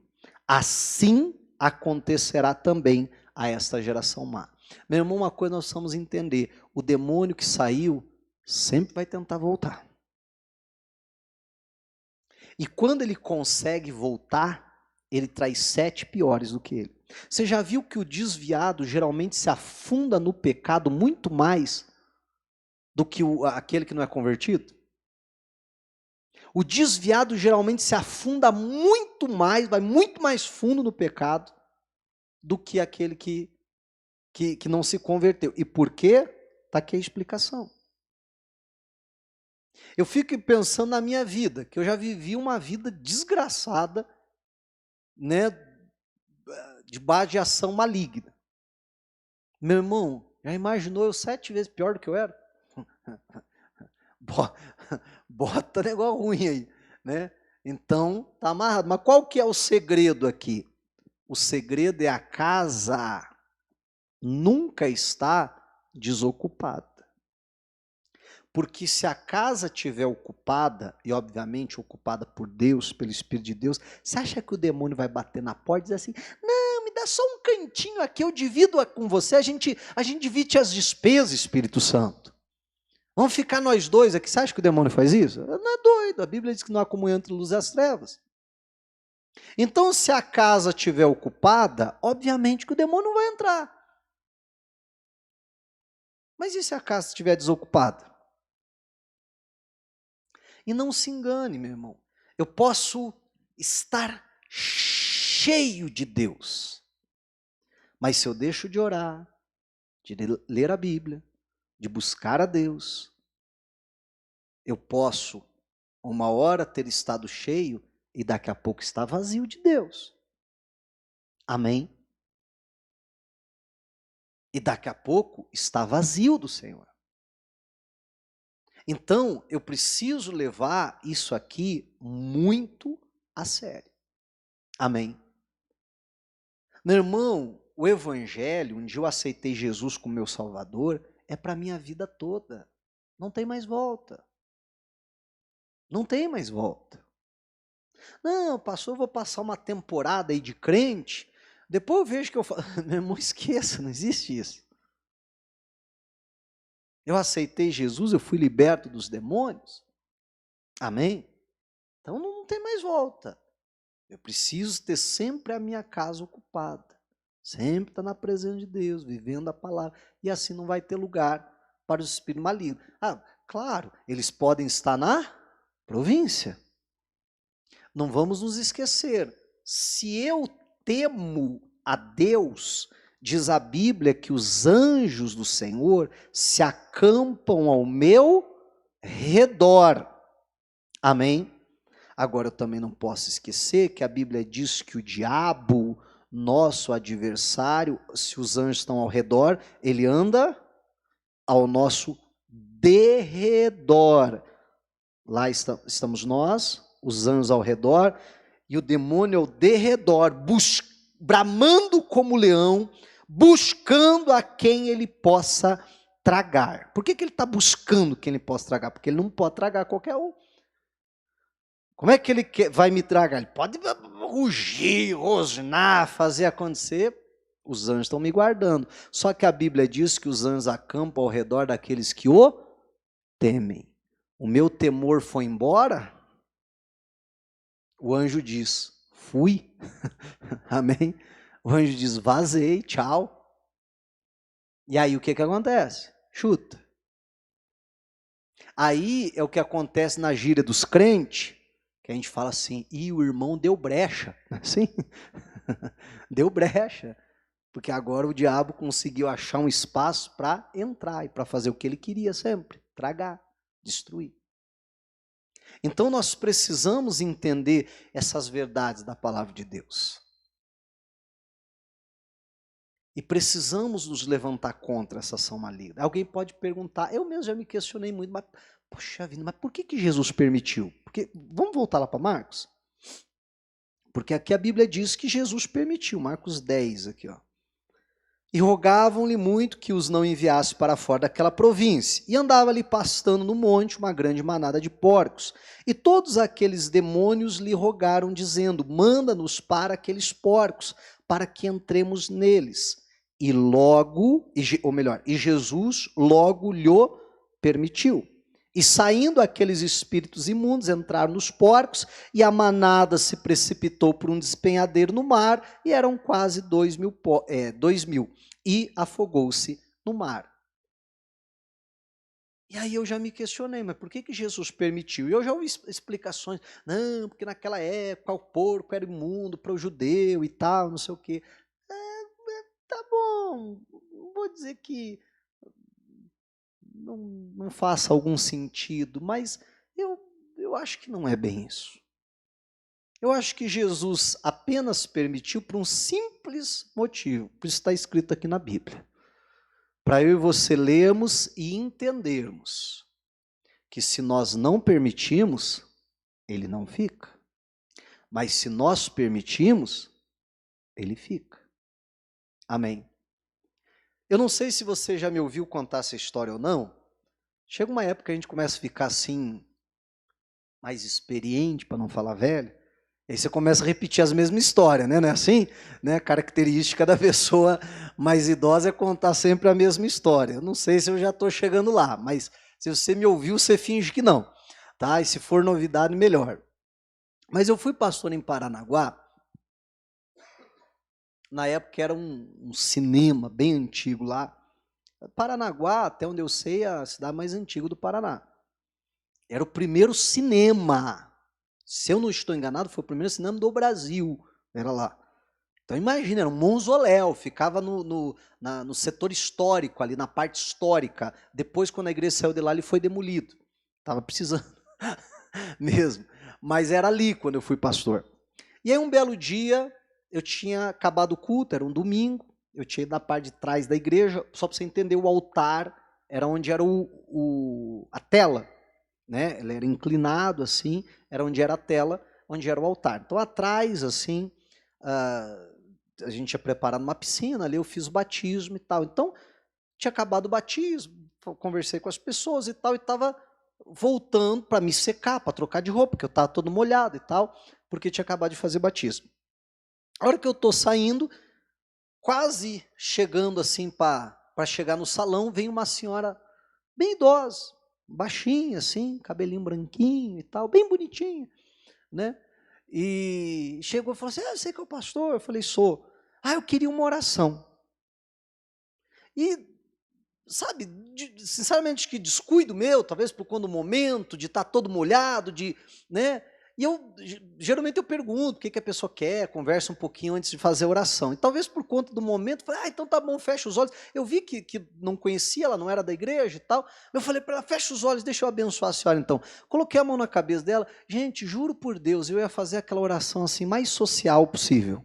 Assim acontecerá também a esta geração má. Meu irmão, uma coisa nós precisamos entender: o demônio que saiu sempre vai tentar voltar. E quando ele consegue voltar, ele traz 7 piores do que ele. Você já viu que o desviado geralmente se afunda no pecado muito mais do que aquele que não é convertido? O desviado geralmente se afunda muito mais, vai muito mais fundo no pecado do que aquele que não se converteu. E por quê? Está aqui a explicação. Eu fico pensando na minha vida, que eu já vivi uma vida desgraçada, né, debaixo de ação maligna. Meu irmão, já imaginou eu 7 vezes pior do que eu era? Bota negócio ruim aí, né? Então, tá amarrado. Mas qual que é o segredo aqui? O segredo é a casa nunca está desocupada. Porque se a casa estiver ocupada, e obviamente ocupada por Deus, pelo Espírito de Deus, você acha que o demônio vai bater na porta e dizer assim, não, me dá só um cantinho aqui, eu divido com você, a gente divide as despesas, Espírito Santo. Vamos ficar nós dois aqui. Você acha que o demônio faz isso? Não é doido. A Bíblia diz que não há comunhão entre a luz e as trevas. Então, se a casa estiver ocupada, obviamente que o demônio não vai entrar. Mas e se a casa estiver desocupada? E não se engane, meu irmão. Eu posso estar cheio de Deus. Mas se eu deixo de orar, de ler a Bíblia, de buscar a Deus, eu posso, uma hora, ter estado cheio e daqui a pouco está vazio de Deus. Amém? E daqui a pouco está vazio do Senhor. Então, eu preciso levar isso aqui muito a sério. Amém? Meu irmão, o Evangelho, um dia eu aceitei Jesus como meu Salvador, é para a minha vida toda. Não tem mais volta. Não tem mais volta. Não, pastor, eu vou passar uma temporada aí de crente, depois eu vejo que eu falo, meu irmão, esqueça, não existe isso. Eu aceitei Jesus, eu fui liberto dos demônios. Amém? Então não tem mais volta. Eu preciso ter sempre a minha casa ocupada. Sempre estar na presença de Deus, vivendo a palavra. E assim não vai ter lugar para os espíritos malignos. Ah, claro, eles podem estar na província. Não vamos nos esquecer. Se eu temo a Deus, diz a Bíblia que os anjos do Senhor se acampam ao meu redor. Amém? Agora eu também não posso esquecer que a Bíblia diz que o diabo, nosso adversário, se os anjos estão ao redor, ele anda ao nosso derredor. Lá estamos nós, os anjos ao redor, e o demônio ao derredor, bramando como leão, buscando a quem ele possa tragar. Por que ele está buscando quem ele possa tragar? Porque ele não pode tragar qualquer um. Como é que ele vai me tragar? Ele pode rugir, rosnar, fazer acontecer. Os anjos estão me guardando. Só que a Bíblia diz que os anjos acampam ao redor daqueles que o temem. O meu temor foi embora? O anjo diz, fui. Amém? O anjo diz, vazei, tchau. E aí o que acontece? Chuta. Aí é o que acontece na gíria dos crentes, que a gente fala assim, e o irmão deu brecha. Assim? Deu brecha. Porque agora o diabo conseguiu achar um espaço para entrar e para fazer o que ele queria sempre, tragar, destruir. Então nós precisamos entender essas verdades da palavra de Deus. E precisamos nos levantar contra essa ação maligna. Alguém pode perguntar, eu mesmo já me questionei muito, mas, poxa vida, mas por que Jesus permitiu? Porque, vamos voltar lá para Marcos? Porque aqui a Bíblia diz que Jesus permitiu, Marcos 10 aqui, ó. E rogavam-lhe muito que os não enviasse para fora daquela província. E andava ali pastando no monte uma grande manada de porcos. E todos aqueles demônios lhe rogaram, dizendo, manda-nos para aqueles porcos, para que entremos neles. E logo, e Jesus logo lhe permitiu. E saindo aqueles espíritos imundos, entraram nos porcos, e a manada se precipitou por um despenhadeiro no mar, e eram quase 2.000, e afogou-se no mar. E aí eu já me questionei, mas por que Jesus permitiu? E eu já ouvi explicações, não, porque naquela época o porco era imundo para o judeu e tal, não sei o quê. Tá bom, não vou dizer que não faça algum sentido, mas eu acho que não é bem isso. Eu acho que Jesus apenas permitiu por um simples motivo, por isso está escrito aqui na Bíblia. Para eu e você lermos e entendermos que se nós não permitimos, ele não fica. Mas se nós permitimos, ele fica. Amém. Eu não sei se você já me ouviu contar essa história ou não. Chega uma época que a gente começa a ficar assim, mais experiente, para não falar velho. Aí você começa a repetir as mesmas histórias, né? Não é assim? Né? A característica da pessoa mais idosa é contar sempre a mesma história. Eu não sei se eu já estou chegando lá, mas se você me ouviu, você finge que não. Tá? E se for novidade, melhor. Mas eu fui pastor em Paranaguá. Na época era um cinema bem antigo lá. Paranaguá, até onde eu sei, é a cidade mais antiga do Paraná. Era o primeiro cinema. Se eu não estou enganado, foi o primeiro cinema do Brasil. Era lá. Então imagina, era um mausoléu, ficava no setor histórico, ali na parte histórica. Depois, quando a igreja saiu de lá, ele foi demolido. Estava precisando mesmo. Mas era ali quando eu fui pastor. E aí um belo dia, eu tinha acabado o culto, era um domingo, eu tinha ido na parte de trás da igreja, só para você entender, o altar era onde era a tela, né? Ele era inclinado assim, era onde era a tela, onde era o altar. Então atrás, assim, a gente tinha preparado uma piscina, ali eu fiz o batismo e tal. Então, tinha acabado o batismo, conversei com as pessoas e tal, e estava voltando para me secar, para trocar de roupa, porque eu estava todo molhado e tal, porque tinha acabado de fazer batismo. A hora que eu estou saindo, quase chegando assim para chegar no salão, vem uma senhora bem idosa, baixinha assim, cabelinho branquinho e tal, bem bonitinha, né? E chegou e falou assim, você que é o pastor? Eu falei, sou. Eu queria uma oração. E, sabe, sinceramente que descuido meu, talvez por conta do momento, de estar todo molhado, né? E geralmente eu pergunto o que a pessoa quer, conversa um pouquinho antes de fazer a oração. E talvez por conta do momento, eu falei, então tá bom, fecha os olhos. Eu vi que não conhecia, ela não era da igreja e tal. Eu falei para ela, fecha os olhos, deixa eu abençoar a senhora então. Coloquei a mão na cabeça dela. Gente, juro por Deus, eu ia fazer aquela oração assim, mais social possível.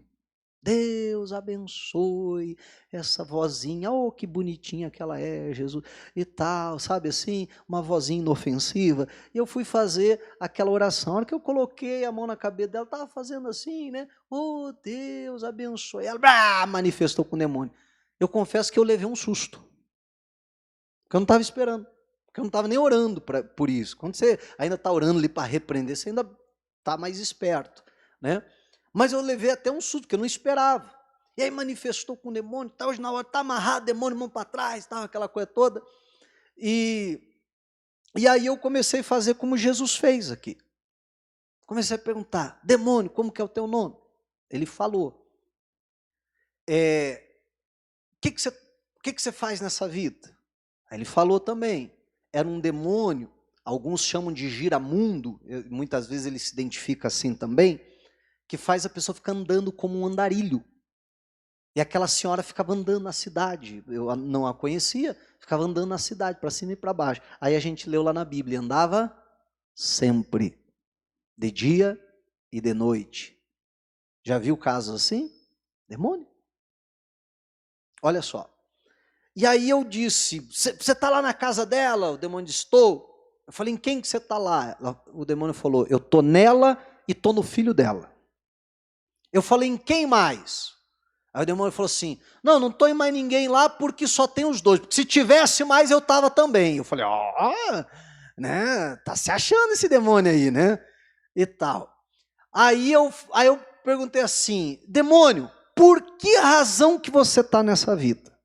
Deus abençoe essa vozinha, oh, que bonitinha que ela é, Jesus, e tal, sabe assim, uma vozinha inofensiva. E eu fui fazer aquela oração, a hora que eu coloquei a mão na cabeça dela, estava fazendo assim, né, oh, Deus abençoe. Ela manifestou com o demônio. Eu confesso que eu levei um susto, porque eu não estava esperando, porque eu não estava nem orando por isso. Quando você ainda está orando ali para repreender, você ainda está mais esperto, né? Mas eu levei até um susto, porque eu não esperava. E aí manifestou com o demônio, hoje na hora, está amarrado, demônio, mão para trás, aquela coisa toda. E aí eu comecei a fazer como Jesus fez aqui. Comecei a perguntar, demônio, como que é o teu nome? Ele falou. O que você faz nessa vida? Aí ele falou também. Era um demônio, alguns chamam de giramundo, muitas vezes ele se identifica assim também, que faz a pessoa ficar andando como um andarilho. E aquela senhora ficava andando na cidade, eu não a conhecia, ficava andando na cidade, para cima e para baixo. Aí a gente leu lá na Bíblia, andava sempre, de dia e de noite. Já viu casos assim? Demônio. Olha só. E aí eu disse, você está lá na casa dela? O demônio disse, estou. Eu falei, em quem que você está lá? O demônio falou, eu estou nela e estou no filho dela. Eu falei, em quem mais? Aí o demônio falou assim, não estou em mais ninguém lá porque só tem os dois, porque se tivesse mais eu estava também. Eu falei, né, tá se achando esse demônio aí, né, e tal. Aí eu perguntei assim, demônio, por que razão que você está nessa vida?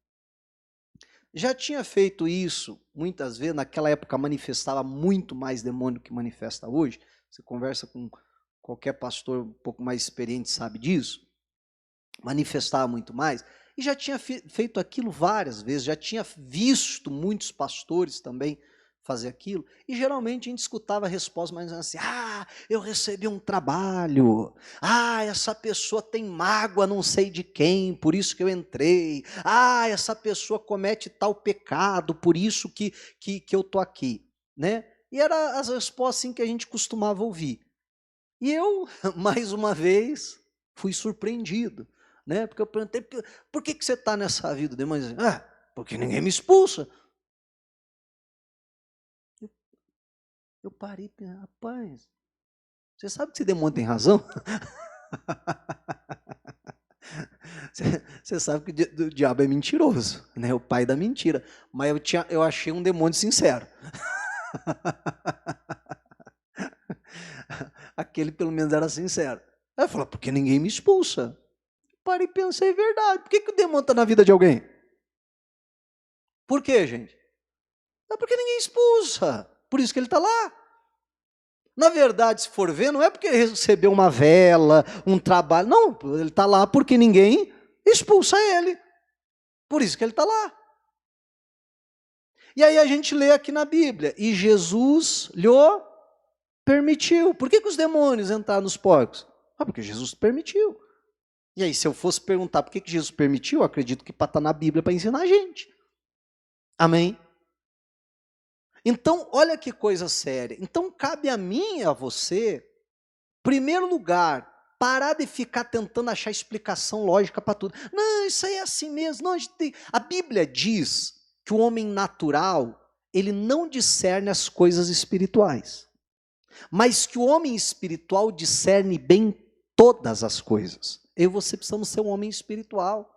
Já tinha feito isso muitas vezes, naquela época manifestava muito mais demônio que manifesta hoje, você conversa com qualquer pastor um pouco mais experiente sabe disso, manifestava muito mais, e já tinha feito aquilo várias vezes, já tinha visto muitos pastores também fazer aquilo, e geralmente a gente escutava a resposta mais assim, eu recebi um trabalho, essa pessoa tem mágoa não sei de quem, por isso que eu entrei, essa pessoa comete tal pecado, por isso que eu estou aqui, né? E eram as respostas assim, que a gente costumava ouvir. E eu, mais uma vez, fui surpreendido, né? Porque eu perguntei, por que você está nessa vida? O demônio disse, porque ninguém me expulsa. Eu parei e pensei, rapaz, você sabe que esse demônio tem razão? Você sabe que o diabo é mentiroso, né? O pai da mentira. Mas eu achei um demônio sincero. Aquele pelo menos era sincero. Aí eu falei, porque ninguém me expulsa. Parei e pensei, verdade. Por que o demônio está na vida de alguém? Por quê, gente? É porque ninguém expulsa. Por isso que ele está lá. Na verdade, se for ver, não é porque recebeu uma vela, um trabalho. Não, ele está lá porque ninguém expulsa ele. Por isso que ele está lá. E aí a gente lê aqui na Bíblia, e Jesus lhe permitiu. Por que os demônios entraram nos porcos? Porque Jesus permitiu. E aí, se eu fosse perguntar por que Jesus permitiu, eu acredito que para estar na Bíblia para ensinar a gente. Amém? Então, olha que coisa séria. Então, cabe a mim e a você Primeiro lugar, parar de ficar tentando achar explicação lógica para tudo. Não, isso aí é assim mesmo. Não, a Bíblia diz que o homem natural, ele não discerne as coisas espirituais, mas que o homem espiritual discerne bem todas as coisas. Eu e você precisamos ser um homem espiritual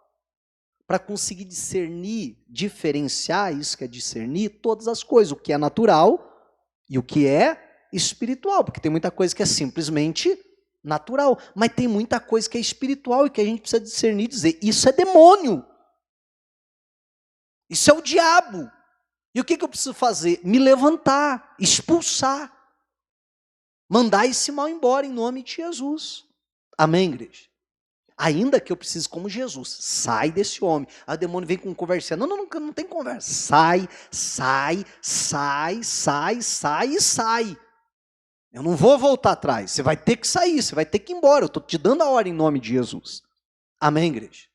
para conseguir discernir, diferenciar, isso que é discernir todas as coisas, o que é natural e o que é espiritual, porque tem muita coisa que é simplesmente natural, mas tem muita coisa que é espiritual e que a gente precisa discernir e dizer, isso é demônio, isso é o diabo. E o que eu preciso fazer? Me levantar, expulsar, mandar esse mal embora em nome de Jesus. Amém, igreja? Ainda que eu precise como Jesus, sai desse homem. Aí o demônio vem com conversa. Não tem conversa. Sai. Eu não vou voltar atrás. Você vai ter que sair, você vai ter que ir embora. Eu estou te dando a ordem em nome de Jesus. Amém, igreja?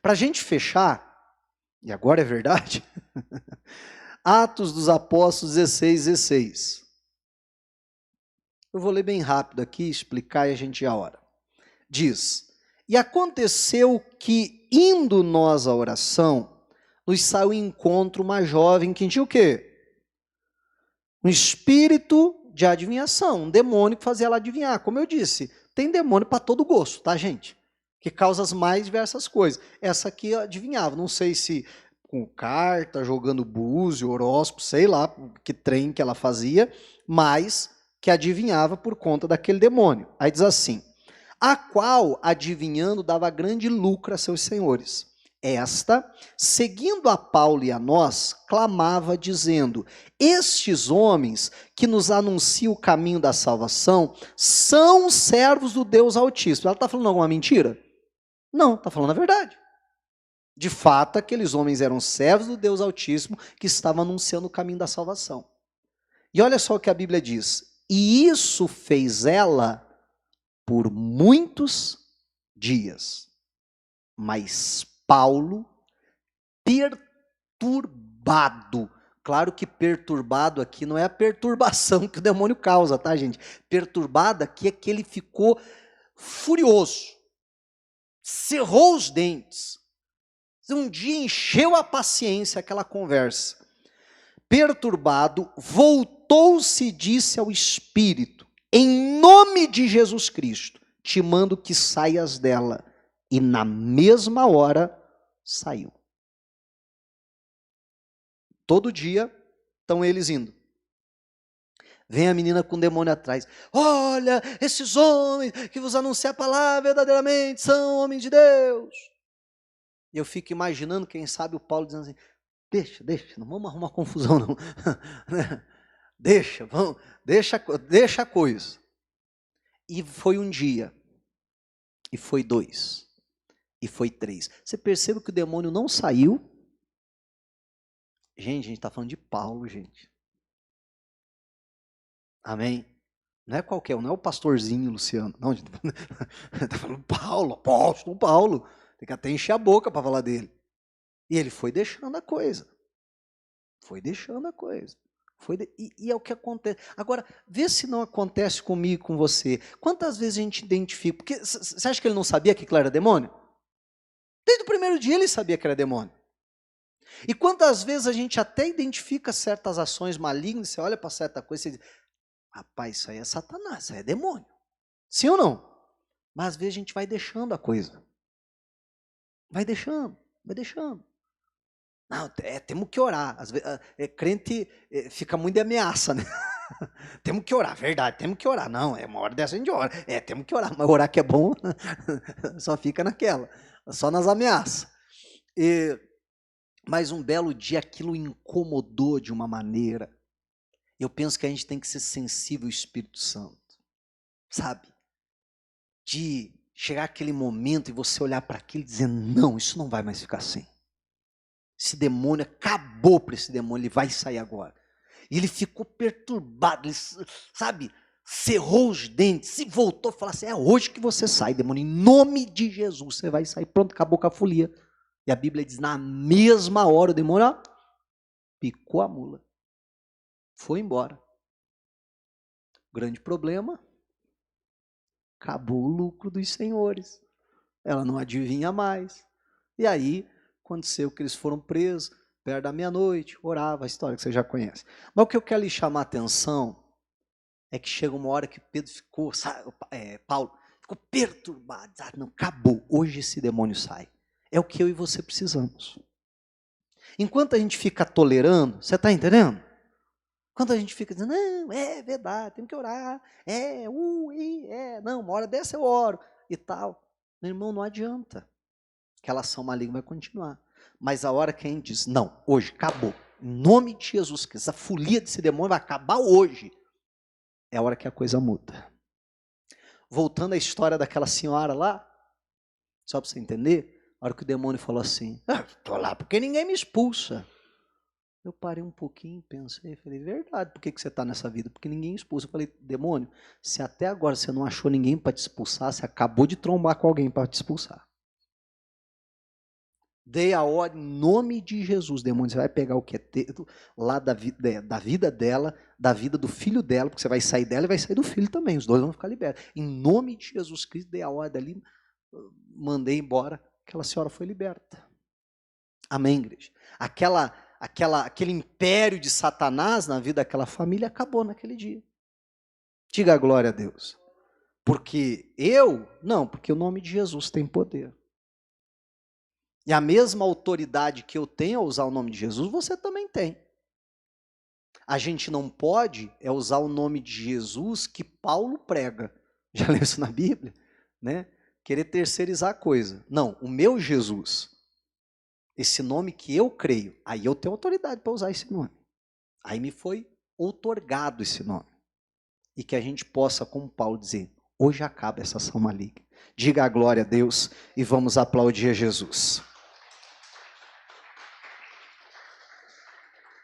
Para a gente fechar, e agora é verdade, Atos dos Apóstolos 16. Eu vou ler bem rápido aqui, explicar e a gente já ora. Diz: e aconteceu que, indo nós à oração, nos saiu em encontro uma jovem que tinha o quê? Um espírito de adivinhação, um demônio que fazia ela adivinhar. Como eu disse, tem demônio para todo gosto, tá, gente? Que causa as mais diversas coisas. Essa aqui adivinhava, não sei se com carta, jogando búzio, horóscopo, sei lá que trem que ela fazia, mas que adivinhava por conta daquele demônio. Aí diz assim: a qual, adivinhando, dava grande lucro a seus senhores. Esta, seguindo a Paulo e a nós, clamava, dizendo: estes homens que nos anunciam o caminho da salvação são servos do Deus Altíssimo. Ela está falando alguma mentira? Não, está falando a verdade. De fato, aqueles homens eram servos do Deus Altíssimo que estavam anunciando o caminho da salvação. E olha só o que a Bíblia diz: e isso fez ela por muitos dias. Mas Paulo, perturbado, claro que perturbado aqui não é a perturbação que o demônio causa, tá, gente? Perturbado aqui é que ele ficou furioso, cerrou os dentes, um dia encheu a paciência aquela conversa. Perturbado, voltou-se e disse ao espírito: em nome de Jesus Cristo, te mando que saias dela. E na mesma hora, saiu. Todo dia, estão eles indo. Vem a menina com o demônio atrás. Olha, esses homens que vos anunciam a palavra verdadeiramente são homens de Deus. E eu fico imaginando, quem sabe, o Paulo dizendo assim: deixa, não vamos arrumar confusão não. Deixa a coisa. E foi um dia, e foi 2, e foi 3. Você percebe que o demônio não saiu? Gente, a gente está falando de Paulo, gente. Amém? Não é qualquer um, não é o pastorzinho Luciano. Não, a gente está falando Paulo, apóstolo Paulo. Tem que até encher a boca para falar dele. E ele foi deixando a coisa. E é o que acontece. Agora, vê se não acontece comigo e com você. Quantas vezes a gente identifica? Porque você acha que ele não sabia que aquilo era demônio? Desde o primeiro dia ele sabia que era demônio. E quantas vezes a gente até identifica certas ações malignas, você olha para certa coisa e diz: rapaz, isso aí é Satanás, isso aí é demônio. Sim ou não? Mas às vezes a gente vai deixando a coisa. Vai deixando. Não, temos que orar. Às vezes, crente fica muito de ameaça, né? Temos que orar, verdade, temos que orar. Não, é uma hora dessa a gente ora. Temos que orar, mas orar que é bom, só fica naquela, só nas ameaças. Mas um belo dia aquilo incomodou de uma maneira. Eu penso que a gente tem que ser sensível ao Espírito Santo, sabe? De chegar aquele momento e você olhar para aquilo e dizer: não, isso não vai mais ficar assim. Esse demônio acabou para esse demônio, ele vai sair agora. E ele ficou perturbado, ele, sabe, cerrou os dentes e voltou a falar assim: é hoje que você sai, demônio, em nome de Jesus você vai sair. Pronto, acabou com a folia. E a Bíblia diz: na mesma hora o demônio, ó, picou a mula, foi embora. O grande problema acabou o lucro dos senhores. Ela não adivinha mais. E aí, aconteceu que eles foram presos, perto da meia-noite, orava, a história que você já conhece. Mas o que eu quero lhe chamar a atenção é que chega uma hora que Pedro ficou, Paulo, ficou perturbado. Ah, não, acabou, hoje esse demônio sai. É o que eu e você precisamos. Enquanto a gente fica tolerando, você está entendendo? Enquanto a gente fica dizendo, não, é verdade, temos que orar, não, uma hora dessa eu oro, e tal. Meu irmão, não adianta. Aquela ação maligna vai continuar. Mas a hora que a gente diz, não, hoje, acabou. Em nome de Jesus Cristo, essa folia desse demônio vai acabar hoje. É a hora que a coisa muda. Voltando à história daquela senhora lá, só para você entender, a hora que o demônio falou assim, estou lá porque ninguém me expulsa. Eu parei um pouquinho, pensei, falei, verdade, por que você está nessa vida? Porque ninguém expulsa. Eu falei, demônio, se até agora você não achou ninguém para te expulsar, você acabou de trombar com alguém para te expulsar. Dei a ordem em nome de Jesus, demônio, você vai pegar o que é teu, lá da vida dela, da vida do filho dela, porque você vai sair dela e vai sair do filho também, os dois vão ficar libertos. Em nome de Jesus Cristo, dei a ordem ali, mandei embora, aquela senhora foi liberta. Amém, igreja? Aquele império de Satanás na vida daquela família acabou naquele dia. Diga a glória a Deus. Porque porque o nome de Jesus tem poder. E a mesma autoridade que eu tenho a usar o nome de Jesus, você também tem. A gente não pode usar o nome de Jesus que Paulo prega. Já leu isso na Bíblia? Né? Querer terceirizar a coisa. Não, o meu Jesus, esse nome que eu creio, aí eu tenho autoridade para usar esse nome. Aí me foi outorgado esse nome. E que a gente possa, como Paulo, dizer, hoje acaba essa ação maligna. Diga a glória a Deus e vamos aplaudir a Jesus.